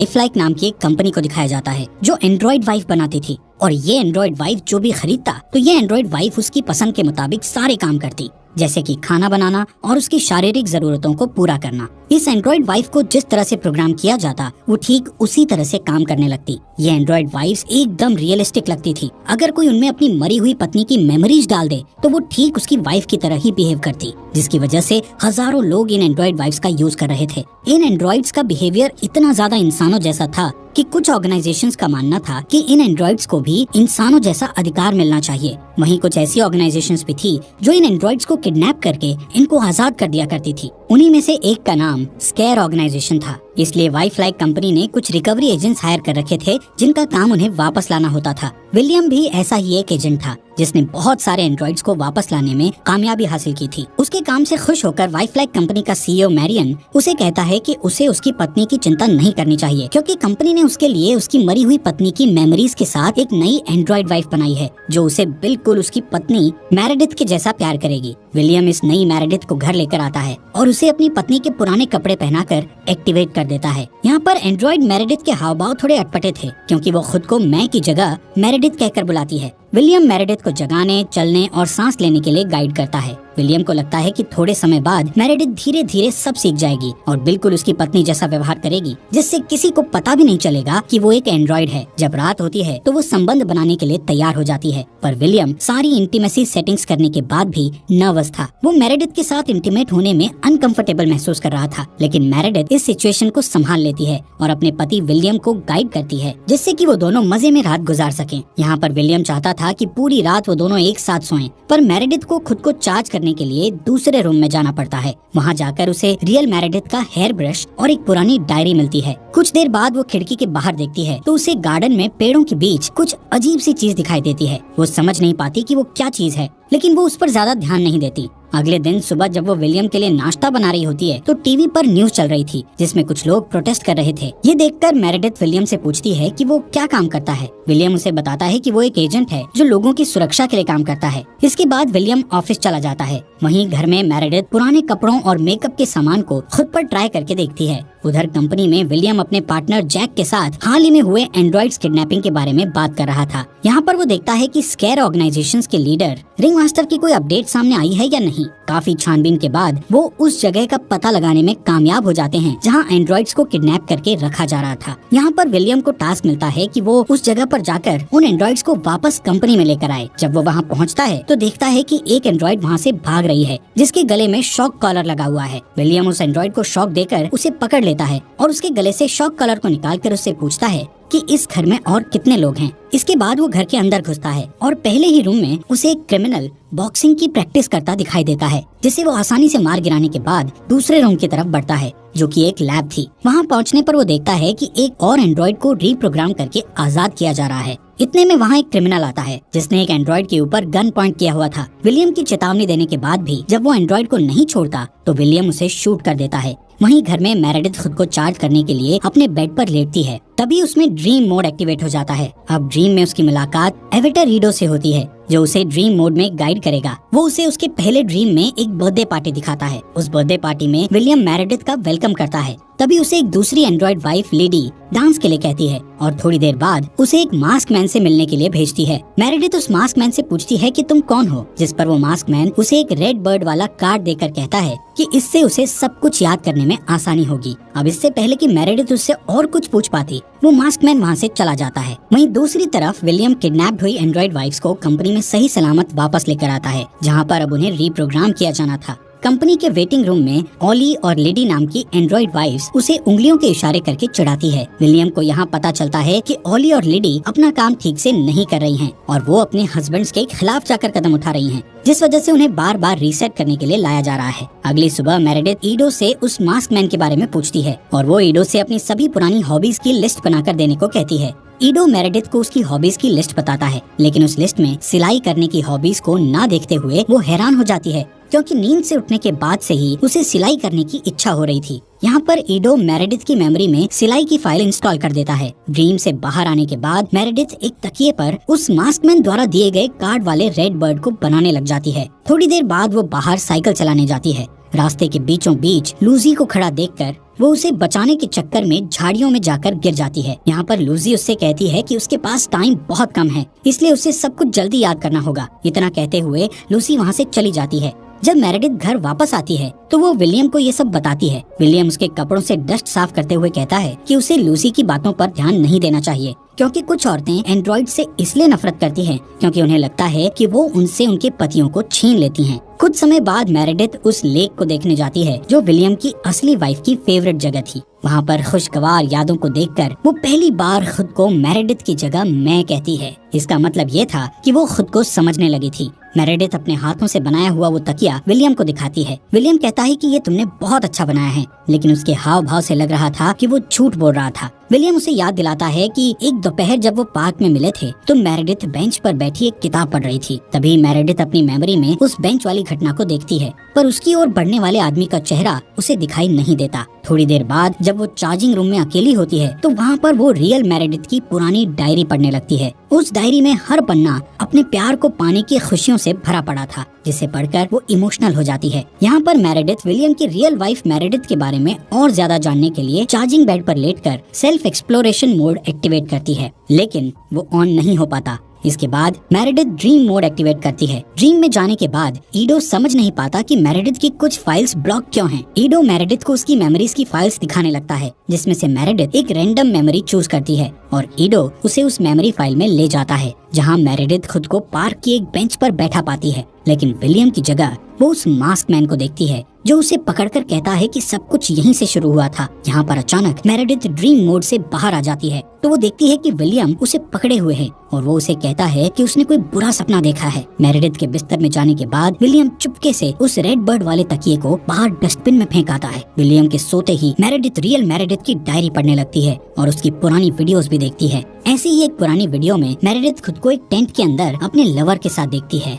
वाइफलाइक नाम की एक कंपनी को दिखाया जाता है जो एंड्रॉइड वाइफ बनाती थी। और ये एंड्रॉइड वाइफ जो भी खरीदता तो ये एंड्रॉइड वाइफ उसकी पसंद के मुताबिक सारे काम करती, जैसे कि खाना बनाना और उसकी शारीरिक जरूरतों को पूरा करना। इस एंड्रॉइड वाइफ को जिस तरह से प्रोग्राम किया जाता वो ठीक उसी तरह से काम करने लगती। ये एंड्रॉइड वाइफ्स एकदम रियलिस्टिक लगती थी। अगर कोई उनमें अपनी मरी हुई पत्नी की मेमोरीज डाल दे तो वो ठीक उसकी वाइफ की तरह ही बिहेव करती, जिसकी वजह से हजारों लोग इन एंड्रॉइड वाइफ्स का यूज कर रहे थे। इन एंड्रॉइड्स का बिहेवियर इतना ज्यादा इंसानों जैसा था कि कुछ ऑर्गेनाइजेशंस का मानना था कि इन एंड्रॉइड्स को भी इंसानों जैसा अधिकार मिलना चाहिए। वहीं कुछ ऐसी ऑर्गेनाइजेशंस भी थी जो इन एंड्रॉइड्स को किडनैप करके इनको आजाद कर दिया करती थी। उन्हीं में से एक का नाम स्केयर ऑर्गेनाइजेशन था। इसलिए वाइफलाइक कंपनी ने कुछ रिकवरी एजेंट्स हायर कर रखे थे जिनका काम उन्हें वापस लाना होता था। विलियम भी ऐसा ही एक एजेंट था जिसने बहुत सारे एंड्रॉइड्स को वापस लाने में कामयाबी हासिल की थी। उसके काम से खुश होकर वाइफलाइक कंपनी का सीईओ मैरियन उसे कहता है कि उसे उसकी पत्नी की चिंता नहीं करनी चाहिए, क्योंकि कंपनी ने उसके लिए उसकी मरी हुई पत्नी की मेमोरीज के साथ एक नई एंड्रॉइड वाइफ बनाई है जो उसे बिल्कुल उसकी पत्नी मेरेडिथ के जैसा प्यार करेगी। विलियम इस नई मेरेडिथ को घर लेकर आता है और उसे अपनी पत्नी के पुराने कपड़े पहनाकर एक्टिवेट कर देता है। यहाँ पर एंड्रॉइड मेरेडिथ के हाव भाव थोड़े अटपटे थे, क्योंकि वो खुद को मैं की जगह मेरेडिथ कहकर बुलाती है। विलियम मेरेडिथ को जगाने, चलने और सांस लेने के लिए गाइड करता है। विलियम को लगता है कि थोड़े समय बाद मेरेडिथ धीरे धीरे सब सीख जाएगी और बिल्कुल उसकी पत्नी जैसा व्यवहार करेगी, जिससे किसी को पता भी नहीं चलेगा कि वो एक एंड्रॉइड है। जब रात होती है तो वो संबंध बनाने के लिए तैयार हो जाती है, पर विलियम सारी इंटीमेसी सेटिंग्स करने के बाद भी नर्वस था। वो मेरेडिथ के साथ इंटीमेट होने में अनकंफर्टेबल महसूस कर रहा था, लेकिन मेरेडिथ इस सिचुएशन को संभाल लेती है और अपने पति विलियम को गाइड करती है, जिससे कि वो दोनों मजे में रात गुजार सकें। यहाँ पर विलियम चाहता था कि पूरी रात वो दोनों एक साथ सोएं, पर मेरेडिथ को खुद को चार्ज करने के लिए दूसरे रूम में जाना पड़ता है। वहाँ जाकर उसे रियल मेरेडिथ का हेयर ब्रश और एक पुरानी डायरी मिलती है। कुछ देर बाद वो खिड़की के बाहर देखती है तो उसे गार्डन में पेड़ों के बीच कुछ अजीब सी चीज दिखाई देती है। वो समझ नहीं पाती कि वो क्या चीज है, लेकिन वो उस पर ज्यादा ध्यान नहीं देती। अगले दिन सुबह जब वो विलियम के लिए नाश्ता बना रही होती है तो टीवी पर न्यूज चल रही थी जिसमें कुछ लोग प्रोटेस्ट कर रहे थे। ये देखकर मेरेडिथ विलियम से पूछती है कि वो क्या काम करता है। विलियम उसे बताता है कि वो एक एजेंट है जो लोगों की सुरक्षा के लिए काम करता है। इसके बाद विलियम ऑफिस चला जाता है। वहीं घर में मेरेडिथ पुराने कपड़ों और मेकअप के सामान को खुद पर ट्राई करके देखती है। उधर कंपनी में विलियम अपने पार्टनर जैक के साथ हाल ही में हुए एंड्रॉइड्स किडनैपिंग के बारे में बात कर रहा था। यहाँ पर वो देखता है कि स्केयर ऑर्गेनाइजेशंस के लीडर रिंग मास्टर की कोई अपडेट सामने आई है या नहीं। काफी छानबीन के बाद वो उस जगह का पता लगाने में कामयाब हो जाते हैं जहाँ एंड्रॉइड्स को किडनैप करके रखा जा रहा था। यहाँ पर विलियम को टास्क मिलता है कि वो उस जगह पर जाकर उन एंड्रॉइड्स को वापस कंपनी में लेकर आए। जब वो वहाँ पहुँचता है तो देखता है कि एक एंड्रॉइड वहाँ से भाग रही है जिसके गले में शॉक कॉलर लगा हुआ है। विलियम उस एंड्रॉइड को शॉक देकर उसे पकड़ लेता है और उसके गले से शॉक कॉलर को निकालकर उससे पूछता है कि इस घर में और कितने लोग हैं। इसके बाद वो घर के अंदर घुसता है और पहले ही रूम में उसे एक क्रिमिनल बॉक्सिंग की प्रैक्टिस करता दिखाई देता है, जिसे वो आसानी से मार गिराने के बाद दूसरे रूम की तरफ बढ़ता है जो कि एक लैब थी। वहाँ पहुँचने पर वो देखता है कि एक और एंड्रॉइड को रीप्रोग्राम करके आजाद किया जा रहा है। इतने में वहाँ एक क्रिमिनल आता है जिसने एक एंड्रॉइड के ऊपर गन पॉइंट किया हुआ था। विलियम की चेतावनी देने के बाद भी जब वो एंड्रॉइड को नहीं छोड़ता तो विलियम उसे शूट कर देता है। वहीं घर में मेरेडिथ खुद को चार्ज करने के लिए अपने बेड पर लेटती है। तभी उसमें ड्रीम मोड एक्टिवेट हो जाता है। अब ड्रीम में उसकी मुलाकात एवेटर रीडो से होती है जो उसे ड्रीम मोड में गाइड करेगा। वो उसे उसके पहले ड्रीम में एक बर्थडे पार्टी दिखाता है। उस बर्थडे पार्टी में विलियम मेरेडिथ का वेलकम करता है। तभी उसे एक दूसरी एंड्रॉइड वाइफ लेडी डांस के लिए कहती है और थोड़ी देर बाद उसे एक मास्क मैन से मिलने के लिए भेजती है। मेरेडिथ उस मास्क मैन से पूछती है कि तुम कौन हो, जिस पर वो मास्क मैन उसे एक रेड बर्ड वाला कार्ड देकर कहता है कि इससे उसे सब कुछ याद करने में आसानी होगी। अब इससे पहले कि मेरेडिथ उससे और कुछ पूछ पाती वो मास्क मैन वहाँ से चला जाता है। वहीं दूसरी तरफ विलियम किडनैप्ड हुई एंड्रॉइड वाइफ्स को कंपनी में सही सलामत वापस लेकर आता है, जहाँ पर अब उन्हें रीप्रोग्राम किया जाना था। कंपनी के वेटिंग रूम में ऑली और लेडी नाम की एंड्रॉइड वाइफ्स उसे उंगलियों के इशारे करके चिढ़ाती है। विलियम को यहाँ पता चलता है कि ऑली और लेडी अपना काम ठीक से नहीं कर रही हैं और वो अपने हस्बैंड्स के खिलाफ जाकर कदम उठा रही हैं, जिस वजह से उन्हें बार बार रीसेट करने के लिए लाया जा रहा है। अगली सुबह मेरेडिथ ईडो से उस मास्क मैन के बारे में पूछती है और वो ईडो से अपनी सभी पुरानी हॉबीज की लिस्ट बनाकर देने को कहती है। ईडो मेरेडिथ को उसकी हॉबीज की लिस्ट बताता है, लेकिन उस लिस्ट में सिलाई करने की हॉबीज को ना देखते हुए वो हैरान हो जाती है, क्योंकि नींद से उठने के बाद से ही उसे सिलाई करने की इच्छा हो रही थी। यहाँ पर ईडो मेरेडिथ की मेमोरी में सिलाई की फाइल इंस्टॉल कर देता है। ड्रीम से बाहर आने के बाद मेरेडिथ एक तकिए पर उस मास्कमैन द्वारा दिए गए कार्ड वाले रेड बर्ड को बनाने लग जाती है। थोड़ी देर बाद वो बाहर साइकिल चलाने जाती है। रास्ते के बीचों बीच लूसी को खड़ा देखकर वो उसे बचाने के चक्कर में झाड़ियों में जाकर गिर जाती है। यहाँ पर लूसी उससे कहती है कि उसके पास टाइम बहुत कम है, इसलिए उसे सब कुछ जल्दी याद करना होगा। इतना कहते हुए लूसी वहाँ से चली जाती है। जब मेरेडिथ घर वापस आती है तो वो विलियम को ये सब बताती है। विलियम उसके कपड़ों से डस्ट साफ करते हुए कहता है कि उसे लूसी की बातों पर ध्यान नहीं देना चाहिए, क्योंकि कुछ औरतें एंड्रॉइड से इसलिए नफरत करती हैं क्योंकि उन्हें लगता है कि वो उनसे उनके पतियों को छीन लेती हैं। कुछ समय बाद मेरेडिथ उस लेक को देखने जाती है जो विलियम की असली वाइफ की फेवरेट जगह थी। वहाँ पर खुशगवार यादों को देखकर वो पहली बार खुद को मेरेडिथ की जगह मैं कहती है। इसका मतलब ये था कि वो खुद को समझने लगी थी। मेरेडिथ अपने हाथों से बनाया हुआ वो तकिया विलियम को दिखाती है। विलियम कहता है कि ये तुमने बहुत अच्छा बनाया है, लेकिन उसके हाव भाव से लग रहा था कि वो झूठ बोल रहा था। विलियम उसे याद दिलाता है कि एक दोपहर जब वो पार्क में मिले थे तो मेरेडिथ बेंच पर बैठी एक किताब पढ़ रही थी। तभी मेरेडिथ अपनी मेमोरी में उस बेंच वाली घटना को देखती है, पर उसकी ओर बढ़ने वाले आदमी का चेहरा उसे दिखाई नहीं देता। थोड़ी देर बाद जब वो चार्जिंग रूम में अकेली होती है तो वहाँ पर वो रियल मेरेडिथ की पुरानी डायरी पढ़ने लगती है। उस डायरी में हर पन्ना अपने प्यार को पाने की खुशियों से भरा पड़ा था, जिसे पढ़कर वो इमोशनल हो जाती है। यहाँ पर मेरेडिथ विलियम की रियल वाइफ मेरेडिथ के बारे में और ज्यादा जानने के लिए चार्जिंग बेड पर लेटकर सेल्फ एक्सप्लोरेशन मोड एक्टिवेट करती है, लेकिन वो ऑन नहीं हो पाता। इसके बाद मेरेडिथ ड्रीम मोड एक्टिवेट करती है। ड्रीम में जाने के बाद ईडो समझ नहीं पाता कि मेरेडिथ की कुछ फाइल्स ब्लॉक क्यों हैं। ईडो मेरेडिथ को उसकी मेमोरीज की फाइल्स दिखाने लगता है, जिसमें से मेरेडिथ एक रैंडम मेमोरी चूज करती है और ईडो उसे उस मेमोरी फाइल में ले जाता है, जहां मेरेडिथ खुद को पार्क की एक बेंच पर बैठा पाती है। लेकिन विलियम की जगह वो उस मास्क मैन को देखती है जो उसे पकड़कर कहता है कि सब कुछ यहीं से शुरू हुआ था। यहाँ पर अचानक मेरेडिथ ड्रीम मोड से बाहर आ जाती है तो वो देखती है कि विलियम उसे पकड़े हुए है और वो उसे कहता है कि उसने कोई बुरा सपना देखा है। मेरेडिथ के बिस्तर में जाने के बाद विलियम चुपके से उस रेड बर्ड वाले तकिए को बाहर डस्टबिन में फेंक आता है। विलियम के सोते ही मेरेडिथ रियल मेरेडिथ की डायरी पढ़ने लगती है और उसकी पुरानी वीडियोस भी देखती है। ऐसी ही एक पुरानी वीडियो में मेरेडिथ खुद को एक टेंट के अंदर अपने लवर के साथ देखती है।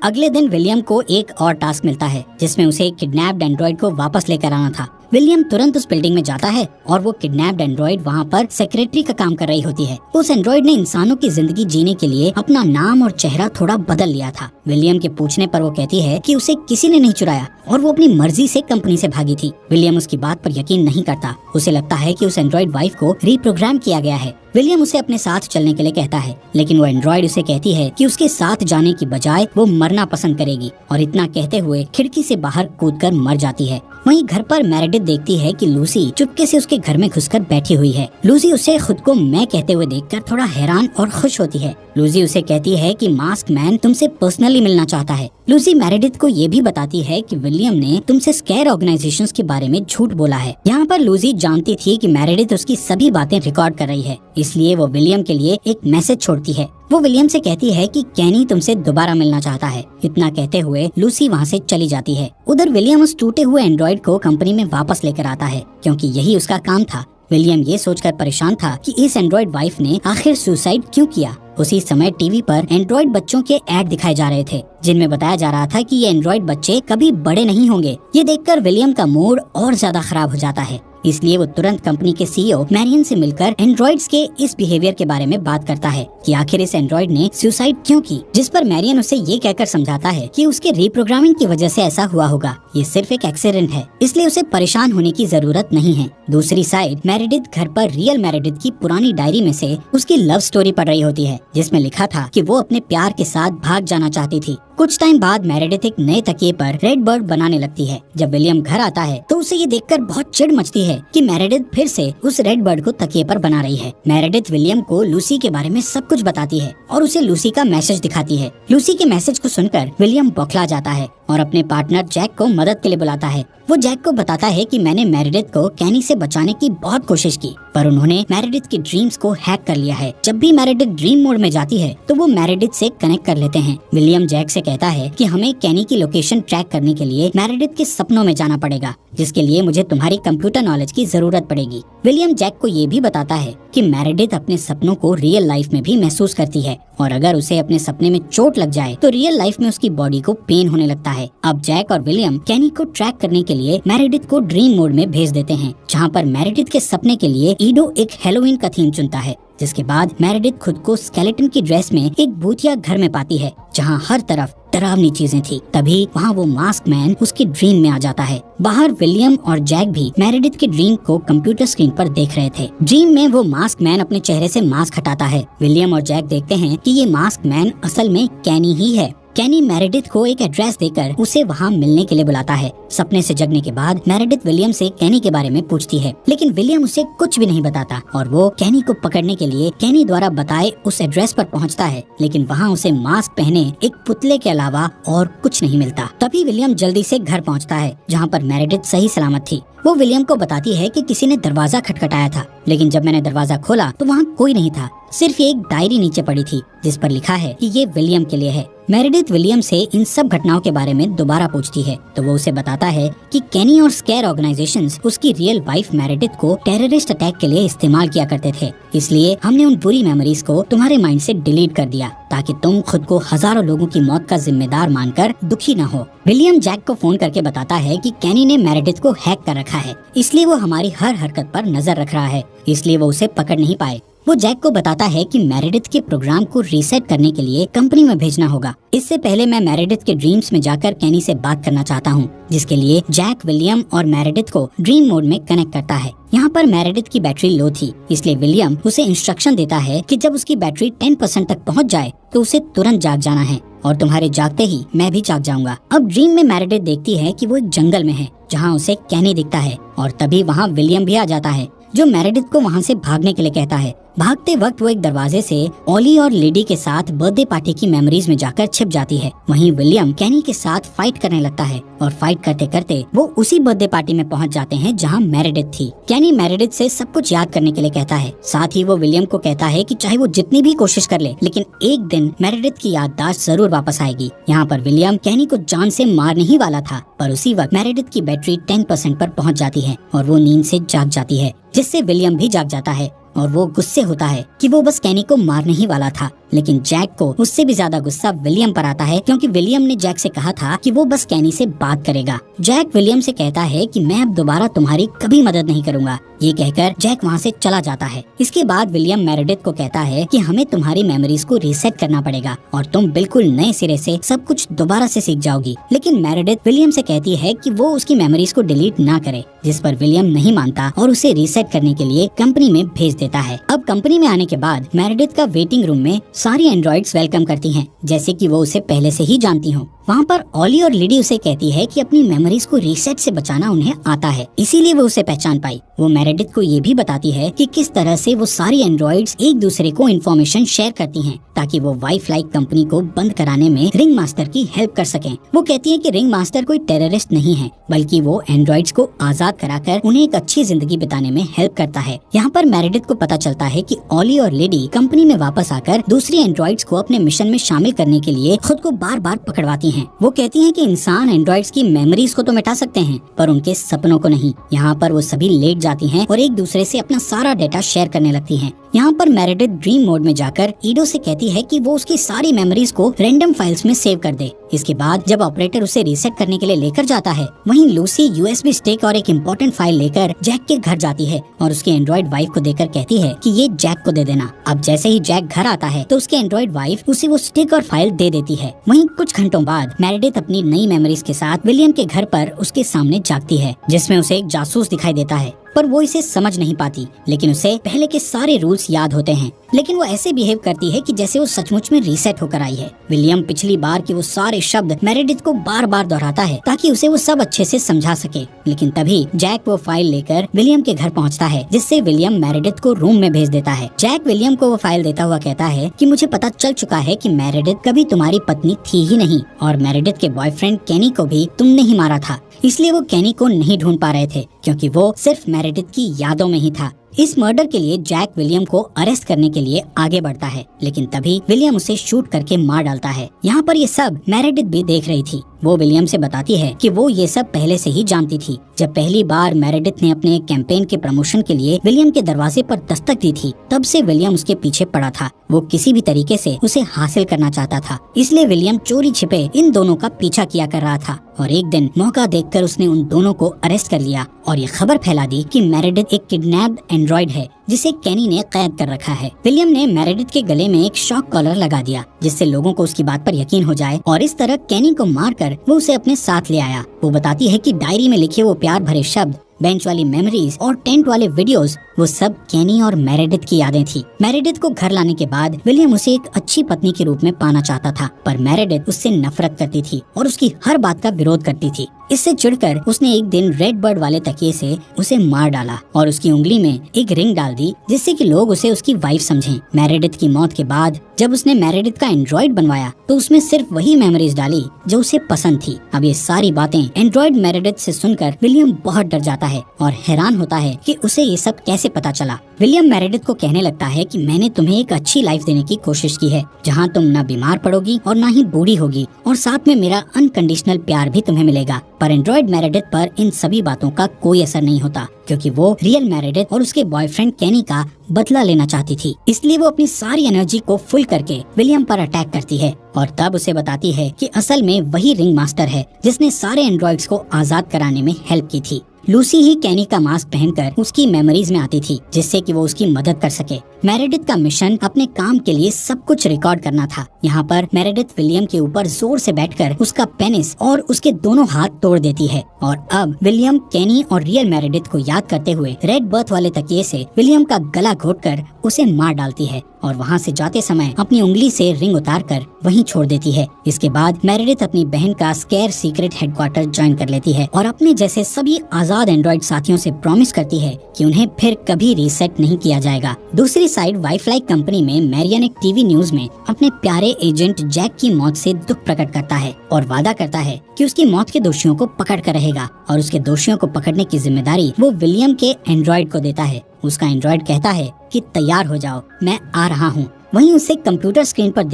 अगले दिन विलियम को एक और टास्क मिलता है जिसमें उसे एक किडनैप्ड एंड्रॉइड को वापस लेकर आना था। विलियम तुरंत उस बिल्डिंग में जाता है और वो किडनैप्ड एंड्रॉइड वहाँ पर सेक्रेटरी का काम कर रही होती है। उस एंड्रॉइड ने इंसानों की जिंदगी जीने के लिए अपना नाम और चेहरा थोड़ा बदल लिया था। विलियम के पूछने पर वो कहती है कि उसे किसी ने नहीं चुराया और वो अपनी मर्जी से कंपनी से भागी थी। विलियम उसकी बात पर यकीन नहीं करता। उसे लगता है कि उस एंड्रॉइड वाइफ को रीप्रोग्राम किया गया है। विलियम उसे अपने साथ चलने के लिए कहता है, लेकिन वो एंड्रॉइड उसे कहती है कि उसके साथ जाने की बजाय वो मरना पसंद करेगी और इतना कहते हुए खिड़की से बाहर कूदकर मर जाती है। वहीं घर पर मेरेडिथ देखती है कि लूसी चुपके से उसके घर में घुसकर बैठी हुई है। लूसी उसे खुद को मैं कहते हुए देखकर थोड़ा हैरान और खुश होती है। लूसी उसे कहती है कि मास्क मैन तुमसे पर्सनली मिलना चाहता है। लूसी मेरेडिथ को ये भी बताती है कि विलियम ने तुमसे स्केयर ऑर्गेनाइजेशंस के बारे में झूठ बोला है। यहाँ पर लूसी जानती थी कि मेरेडिथ उसकी सभी बातें रिकॉर्ड कर रही है, इसलिए वो विलियम के लिए एक मैसेज छोड़ती है। वो विलियम से कहती है कि कैनी तुमसे दोबारा मिलना चाहता है। इतना कहते हुए लूसी वहाँ से चली जाती है। उधर विलियम उस टूटे हुए एंड्रॉइड को कंपनी में वापस लेकर आता है, क्योंकि यही उसका काम था। विलियम ये सोचकर परेशान था कि इस एंड्रॉइड वाइफ ने आखिर सुसाइड क्यों किया। उसी समय टीवी पर एंड्रॉइड बच्चों के ऐड दिखाए जा रहे थे, जिनमें बताया जा रहा था कि ये एंड्रॉइड बच्चे कभी बड़े नहीं होंगे। ये देखकर विलियम का मूड और ज्यादा खराब हो जाता है, इसलिए वो तुरंत कंपनी के सीईओ मैरियन से मिलकर एंड्रॉइड्स के इस बिहेवियर के बारे में बात करता है कि आखिर इस एंड्रॉइड ने सुसाइड क्यों की। जिस पर मैरियन उसे ये कहकर समझाता है कि उसके रीप्रोग्रामिंग की वजह से ऐसा हुआ होगा, ये सिर्फ एक एक्सीडेंट है, इसलिए उसे परेशान होने की जरूरत नहीं है। दूसरी साइड मेरेडिथ घर पर रियल मेरेडिथ की पुरानी डायरी में से उसकी लव स्टोरी पढ़ रही होती है, जिसमें लिखा था कि वो अपने प्यार के साथ भाग जाना चाहती थी। कुछ टाइम बाद मेरेडिथ एक नए तकिए पर रेड बर्ड बनाने लगती है। जब विलियम घर आता है तो उसे ये देखकर बहुत चिढ़ मचती है कि मेरेडिथ फिर से उस रेड बर्ड को तकिए पर बना रही है। मेरेडिथ विलियम को लूसी के बारे में सब कुछ बताती है और उसे लूसी का मैसेज दिखाती है। लूसी के मैसेज को सुनकर विलियम बौखला जाता है और अपने पार्टनर जैक को मदद के लिए बुलाता है। वो जैक को बताता है कि मैंने मेरेडिथ को कैनी से बचाने की बहुत कोशिश की, पर उन्होंने मेरेडिथ की ड्रीम्स को हैक कर लिया है। जब भी मेरेडिथ ड्रीम मोड में जाती है तो वो मेरेडिथ से कनेक्ट कर लेते हैं। विलियम जैक से कहता है कि हमें कैनी की लोकेशन ट्रैक करने के लिए मेरेडिथ के सपनों में जाना पड़ेगा, जिसके लिए मुझे तुम्हारी कंप्यूटर नॉलेज की जरूरत पड़ेगी। विलियम जैक को ये भी बताता है कि मेरेडिथ अपने सपनों को रियल लाइफ में भी महसूस करती है और अगर उसे अपने सपने में चोट लग जाए तो रियल लाइफ में उसकी बॉडी को पेन होने लगता है। अब जैक और विलियम कैनी को ट्रैक करने के लिए मेरेडिथ को ड्रीम मोड में भेज देते हैं, जहाँ पर मेरेडिथ के सपने के लिए ईडो एक हैलोवीन का थीम चुनता है। जिसके बाद मेरेडिथ खुद को स्केलेटन की ड्रेस में एक भूतिया घर में पाती है जहाँ हर तरफ डरावनी चीजें थी। तभी वहाँ वो मास्क मैन उसकी ड्रीम में आ जाता है। बाहर विलियम और जैक भी मेरेडिथ के ड्रीम को कंप्यूटर स्क्रीन पर देख रहे थे। ड्रीम में वो मास्क मैन अपने चेहरे से मास्क हटाता है। विलियम और जैक देखते हैं कि ये मास्क मैन असल में कैनी ही है। कैनी मेरेडिथ को एक एड्रेस देकर उसे वहाँ मिलने के लिए बुलाता है। सपने से जगने के बाद मेरेडिथ विलियम से कैनी के बारे में पूछती है, लेकिन विलियम उसे कुछ भी नहीं बताता और वो कैनी को पकड़ने के लिए कैनी द्वारा बताए उस एड्रेस पर पहुँचता है, लेकिन वहाँ उसे मास्क पहने एक पुतले के अलावा और कुछ नहीं मिलता। तभी विलियम जल्दी से घर पहुँचता है जहाँ पर मेरेडिथ सही सलामत थी। वो विलियम को बताती है कि किसी ने दरवाजा खटखटाया था, लेकिन जब मैंने दरवाजा खोला तो वहाँ कोई नहीं था, सिर्फ एक डायरी नीचे पड़ी थी जिस पर लिखा है कि ये विलियम के लिए है। मेरेडिथ विलियम से इन सब घटनाओं के बारे में दोबारा पूछती है तो वो उसे बताता है कि कैनी और स्केयर ऑर्गेनाइजेशंस उसकी रियल वाइफ मेरेडिथ को टेररिस्ट अटैक के लिए इस्तेमाल किया करते थे, इसलिए हमने उन बुरी मेमोरीज को तुम्हारे माइंड से डिलीट कर दिया ताकि तुम खुद को हजारों लोगों की मौत का जिम्मेदार मानकर दुखी न हो। विलियम जैक को फोन करके बताता है कि कैनी ने मेरेडिथ को हैक कर रखा है, इसलिए वो हमारी हर हरकत पर नजर रख रहा है, इसलिए वो उसे पकड़ नहीं पाए। वो जैक को बताता है कि मेरेडिथ के प्रोग्राम को रीसेट करने के लिए कंपनी में भेजना होगा। इससे पहले मैं मेरेडिथ के ड्रीम्स में जाकर कैनी से बात करना चाहता हूँ, जिसके लिए जैक विलियम और मेरेडिथ को ड्रीम मोड में कनेक्ट करता है। यहाँ पर मेरेडिथ की बैटरी लो थी, इसलिए विलियम उसे इंस्ट्रक्शन देता है कि जब उसकी बैटरी 10% तक पहुँच जाए तो उसे तुरंत जाग जाना है और तुम्हारे जागते ही मैं भी जाग जाऊंगा। अब ड्रीम में मेरेडिथ देखती है कि वो एक जंगल में है जहाँ उसे कैनी दिखता है और तभी वहाँ विलियम भी आ जाता है जो मेरेडिथ को वहाँ से भागने के लिए कहता है। भागते वक्त वो एक दरवाजे से ओली और लिडी के साथ बर्थडे पार्टी की मेमोरीज में जाकर छिप जाती है। वहीं विलियम कैनी के साथ फाइट करने लगता है और फाइट करते करते वो उसी बर्थडे पार्टी में पहुंच जाते हैं जहां मेरेडिथ थी। कैनी मेरेडिथ से सब कुछ याद करने के लिए कहता है। साथ ही वो विलियम को कहता है कि चाहे वो जितनी भी कोशिश कर ले, लेकिन एक दिन मेरेडिथ की याददाश्त जरूर वापस आएगी। यहाँ पर विलियम कैनी को जान से मारने ही वाला था, पर उसी वक्त मेरेडिथ की बैटरी 10% पर पहुंच जाती है और वो नींद से जाग जाती है, जिससे विलियम भी जाग जाता है और वो गुस्से होता है कि वो बस कैनी को मारने ही वाला था। लेकिन जैक को उससे भी ज्यादा गुस्सा विलियम पर आता है, क्योंकि विलियम ने जैक से कहा था कि वो बस कैनी से बात करेगा। जैक विलियम से कहता है कि मैं अब दोबारा तुम्हारी कभी मदद नहीं करूंगा। ये कहकर जैक वहाँ से चला जाता है। इसके बाद विलियम मेरेडिथ को कहता है कि हमें तुम्हारी मेमोरीज को रीसेट करना पड़ेगा और तुम बिल्कुल नए सिरे से सब कुछ दोबारा से सीख जाओगी। लेकिन मेरेडिथ विलियम से कहती है कि वो उसकी मेमोरीज को डिलीट ना करे, जिस पर विलियम नहीं मानता और उसे रीसेट करने के लिए कंपनी में भेज देता है। अब कंपनी में आने के बाद मेरेडिथ का वेटिंग रूम में सारी एंड्रॉइड्स वेलकम करती हैं, जैसे कि वो उसे पहले से ही जानती हों। वहाँ पर ओली और लिडी उसे कहती है कि अपनी मेमोरीज को रीसेट से बचाना उन्हें आता है, इसीलिए वो उसे पहचान पाई। वो मेरेडिथ को ये भी बताती है कि किस तरह से वो सारी एंड्रॉइड्स एक दूसरे को इन्फॉर्मेशन शेयर करती हैं, ताकि वो वाइफ लाइक कंपनी को बंद कराने में रिंग मास्टर की हेल्प कर सकें। वो कहती है कि रिंग मास्टर कोई टेररिस्ट नहीं है, बल्कि वो एंड्रॉइड्स को आजाद कराकर उन्हें एक अच्छी जिंदगी बिताने में हेल्प करता है। यहाँ पर मेरेडिथ को पता चलता है कि ओली और लिडी कंपनी में वापस आकर दूसरी एंड्रॉइड्स को अपने मिशन में शामिल करने के लिए खुद को बार बार पकड़वाती हैं। वो कहती हैं कि इंसान एंड्रॉइड्स की मेमोरीज को तो मिटा सकते हैं, पर उनके सपनों को नहीं। यहाँ पर वो सभी लेट जाती हैं और एक दूसरे से अपना सारा डेटा शेयर करने लगती हैं। यहाँ पर मेरेडिथ ड्रीम मोड में जाकर ईडो से कहती है कि वो उसकी सारी मेमोरीज को रैंडम फाइल्स में सेव कर दे। इसके बाद जब ऑपरेटर उसे रीसेट करने के लिए लेकर जाता है, वहीं लूसी यूएसबी स्टिक और एक इम्पोर्टेंट फाइल लेकर जैक के घर जाती है और उसके एंड्रॉइड वाइफ को देकर कहती है कि ये जैक को दे देना। अब जैसे ही जैक घर आता है तो उसके एंड्रॉइड वाइफ उसे वो स्टिक और फाइल दे देती है। वहीं कुछ घंटों बाद मेरेडिथ अपनी नई मेमोरीज के साथ विलियम के घर पर उसके सामने जागती है, जिसमें उसे एक जासूस दिखाई देता है, पर वो इसे समझ नहीं पाती। लेकिन उसे पहले के सारे रूल्स याद होते हैं, लेकिन वो ऐसे बिहेव करती है कि जैसे वो सचमुच में रीसेट होकर आई है। विलियम पिछली बार के वो सारे शब्द मेरेडिथ को बार बार दोहराता है ताकि उसे वो सब अच्छे से समझा सके। लेकिन तभी जैक वो फाइल लेकर विलियम के घर पहुंचता है, जिससे विलियम मेरेडिथ को रूम में भेज देता है। जैक विलियम को वो फाइल देता हुआ कहता है कि मुझे पता चल चुका है कि मेरेडिथ कभी तुम्हारी पत्नी थी ही नहीं और मेरेडिथ के बॉयफ्रेंड कैनी को भी तुमने ही मारा था, इसलिए वो कैनी को नहीं ढूंढ पा रहे थे क्योंकि वो सिर्फ मेरेडिथ की यादों में ही था। इस मर्डर के लिए जैक विलियम को अरेस्ट करने के लिए आगे बढ़ता है, लेकिन तभी विलियम उसे शूट करके मार डालता है। यहाँ पर ये सब मेरेडिथ भी देख रही थी। वो विलियम से बताती है कि वो ये सब पहले से ही जानती थी। जब पहली बार मेरेडिथ ने अपने कैंपेन के प्रमोशन के लिए विलियम के दरवाजे पर दस्तक दी थी, तब से विलियम उसके पीछे पड़ा था। वो किसी भी तरीके से उसे हासिल करना चाहता था, इसलिए विलियम चोरी छिपे इन दोनों का पीछा किया कर रहा था। और एक दिन मौका देखकर उसने उन दोनों को अरेस्ट कर लिया और ये खबर फैला दी कि मेरेडिथ एक किडनैप्ड एंड्रॉइड है जिसे केनी ने कैद कर रखा है। विलियम ने मेरेडिथ के गले में एक शॉक कॉलर लगा दिया जिससे लोगों को उसकी बात पर यकीन हो जाए और इस तरह केनी को मारकर वो उसे अपने साथ ले आया। वो बताती है कि डायरी में लिखे वो प्यार भरे शब्द, बेंच वाली मेमोरीज और टेंट वाले वीडियोस, वो सब केनी और मेरेडिथ की यादें थी। मेरेडिथ को घर लाने के बाद विलियम उसे एक अच्छी पत्नी के रूप में पाना चाहता था, पर मेरेडिथ उससे नफरत करती थी और उसकी हर बात का विरोध करती थी। इससे चिढ़कर उसने एक दिन रेड बर्ड वाले तकिए से उसे मार डाला और उसकी उंगली में एक रिंग डाल दी जिससे कि लोग उसे उसकी वाइफ समझें। मेरेडिथ की मौत के बाद जब उसने मेरेडिथ का एंड्रॉइड बनवाया तो उसमें सिर्फ वही मेमोरीज डाली जो उसे पसंद थी। अब ये सारी बातें एंड्रॉइड मेरेडिथ से सुनकर विलियम बहुत डर जाता है और हैरान होता है कि उसे ये सब कैसे पता चला। विलियम मेरेडिथ को कहने लगता है कि मैंने तुम्हें एक अच्छी लाइफ देने की कोशिश की है जहाँ तुम न बीमार पड़ोगी और न ही बूढ़ी होगी और साथ में मेरा अनकंडीशनल प्यार भी तुम्हें मिलेगा। पर एंड्रॉइड मेरेडिथ पर इन सभी बातों का कोई असर नहीं होता क्योंकि वो रियल मेरेडिथ और उसके बॉयफ्रेंड केनी का बदला लेना चाहती थी। इसलिए वो अपनी सारी एनर्जी को फुल करके विलियम पर अटैक करती है और तब उसे बताती है कि असल में वही रिंग मास्टर है जिसने सारे एंड्रॉइड्स को आजाद कराने में हेल्प की थी। लूसी ही केनी का मास्क पहनकर उसकी मेमोरीज में आती थी जिससे कि वो उसकी मदद कर सके। मेरेडिथ का मिशन अपने काम के लिए सब कुछ रिकॉर्ड करना था। यहाँ पर मेरेडिथ विलियम के ऊपर जोर से बैठकर उसका पेनिस और उसके दोनों हाथ तोड़ देती है और अब विलियम, केनी और रियल मेरेडिथ को याद करते हुए रेड बर्थ वाले तकिए से विलियम का गला घोटकर उसे मार डालती है और वहाँ से जाते समय अपनी उंगली से रिंग उतारकर वहीं छोड़ देती है। इसके बाद मेरेडिथ अपनी बहन का स्केयर सीक्रेट हेडक्वार्टर ज्वाइन कर लेती है और अपने जैसे सभी आजाद एंड्रॉइड साथियों से प्रॉमिस करती है कि उन्हें फिर कभी रीसेट नहीं किया जाएगा। दूसरी साइड वाइफलाई कंपनी में मैरियन एक टीवी न्यूज में अपने प्यारे एजेंट जैक की मौत से दुख प्रकट करता है और वादा करता है कि उसकी मौत के दोषियों को पकड़ कर रहेगा और उसके दोषियों को पकड़ने की जिम्मेदारी वो विलियम के एंड्रॉइड को देता है। उसका एंड्रॉइड कहता है कि तैयार हो जाओ, मैं आ रहा हूँ। वहीं उसे कंप्यूटर स्क्रीन पर